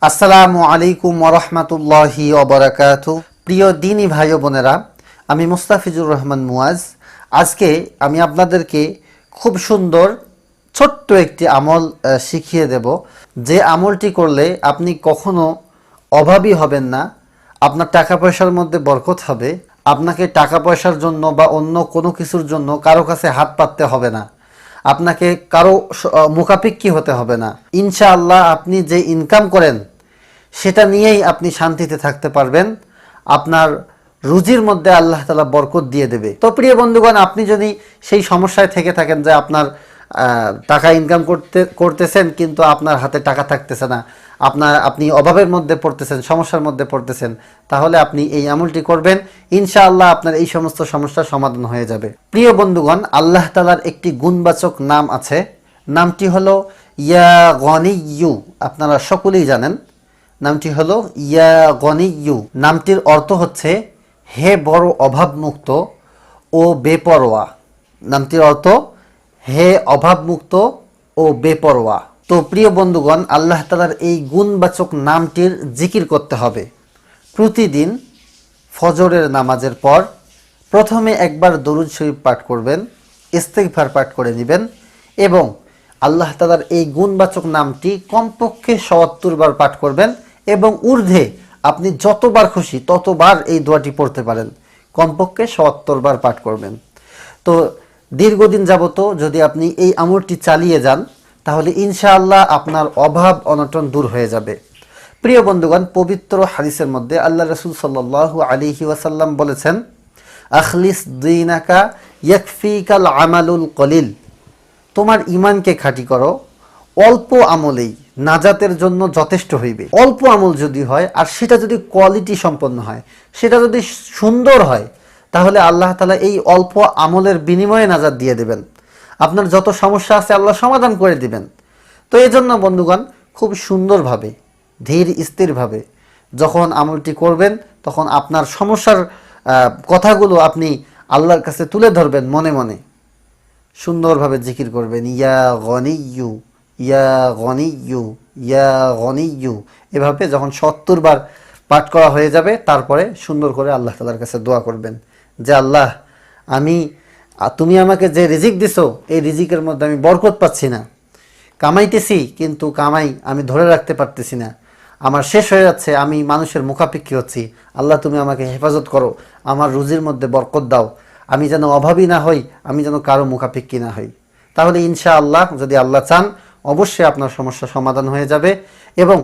আসসালামু আলাইকুম ওয়া রাহমাতুল্লাহি ওয়া বারাকাতুহু। প্রিয় দিনী ভাই ও বোনেরা, আমি মুস্তাফিজুর রহমান মুয়াজ। আজকে আমি আপনাদেরকে খুব সুন্দর ছোট্ট একটি আমল শিখিয়ে দেব, যে আমলটি করলে আপনি কখনো অভাবী হবেন না। আপনার টাকা পয়সার মধ্যে বরকত হবে। আপনাকে টাকা পয়সার জন্য বা অন্য কোনো কিছুর জন্য কারো কাছে হাত পাততে হবে না। আপনাকে কারো মুখাপেক্ষী হতে হবে না। ইনশাআল্লাহ আপনি যে ইনকাম করেন সেটা নিয়েই আপনি শান্তিতে থাকতে পারবেন। আপনার রুজির মধ্যে আল্লাহ তাআলা বরকত দিয়ে দেবে। তো প্রিয় বন্ধুগণ, আপনি যদি সেই সমস্যায় থেকে থাকেন যে আপনার টাকা ইনকাম করতেছেন কিন্তু আপনার হাতে টাকা থাকতেছে না, আপনি অভাবের মধ্যে পড়তেছেন, সমস্যার মধ্যে পড়তেছেন, তাহলে আপনি এই আমলটি করবেন। ইনশাআল্লাহ আপনার এই সমস্ত সমস্যার সমাধান হয়ে যাবে। প্রিয় বন্ধুগণ, আল্লাহ তাআলার একটি গুণবাচক নাম আছে। নামটি হলো ইয়া গনিয়্যু। আপনারা সকলেই জানেন নামটি হলো ইয়া গনিয়্যু। নামটির অর্থ হচ্ছে হে বড় অভাবমুক্ত ও বেপরোয়া। নামটির অর্থ হে অভাবমুক্ত ও বেপরোয়া। তো প্রিয় বন্ধুগণ, আল্লাহ তাআলার এই গুণবাচক নামটির জিকির করতে হবে প্রতিদিন। ফজরের নামাজের পর প্রথমে একবার দরুদ শরীফ পাঠ করবেন, ইস্তিগফার পাঠ করে নেবেন এবং আল্লাহ তাআলার এই গুণবাচক নামটি কমপক্ষে ৭০ বার পাঠ করবেন এবং ঊর্ধ্বে আপনি যতবার খুশি ততবার এই দোয়াটি পড়তে পারেন। কমপক্ষে ৭০ বার পাঠ করবেন। তো দীর্ঘদিন যাবত যদি আপনি এই আমলটি চালিয়ে যান তাহলে ইনশাআল্লাহ আপনার অভাব অনটন দূর হয়ে যাবে। প্রিয় বন্ধুগণ, পবিত্র হাদিসের মধ্যে আল্লাহ রাসূল সাল্লাল্লাহু আলাইহি ওয়াসাল্লাম বলেছেন, আখলিস দীনাকা ইয়াকফিকাল আমালুল কলিল। তোমার ঈমানকে খাঁটি করো, অল্প আমলেই নাজাতের জন্য যথেষ্ট হইবে। অল্প আমল যদি হয় আর সেটা যদি কোয়ালিটি সম্পন্ন হয়, সেটা যদি সুন্দর হয়, তাহলে আল্লাহ তাআলা এই অল্প আমলের বিনিময়ে নাজাত দিয়ে দেবেন। আপনার যত সমস্যা আছে আল্লাহ সমাধান করে দিবেন। তো এই জন্য বন্ধুগণ, খুব সুন্দরভাবে ধীর স্থিরভাবে যখন আমলটি করবেন তখন আপনার সমস্যার কথাগুলো আপনি আল্লাহর কাছে তুলে ধরবেন, মনে মনে সুন্দরভাবে জিকির করবেন, ইয়া গনিয়্যু ইয়া গনিয়্যু ইয়া গনিয়্যু। এভাবে যখন ৭০ বার পাঠ করা হয়ে যাবে তারপরে সুন্দর করে আল্লাহ তাআলার কাছে দোয়া করবেন যে আল্লাহ, তুমি আমাকে যে রিজিক দিছো এই রিজিকের মধ্যে আমি বরকত পাচ্ছি না। কামাইতেছি কিন্তু কামাই আমি ধরে রাখতে পারতেছি না, আমার শেষ হয়ে যাচ্ছে, আমি মানুষের মুখাপেক্ষী হচ্ছি। আল্লাহ তুমি আমাকে হেফাজত করো, আমার রুজির মধ্যে বরকত দাও, আমি যেন অভাবী না হই, আমি যেন কারো মুখাপেক্ষী না হই। তাহলে ইনশাআল্লাহ যদি আল্লাহ চান অবশ্যই আপনার সমস্যা সমাধান হয়ে যাবে এবং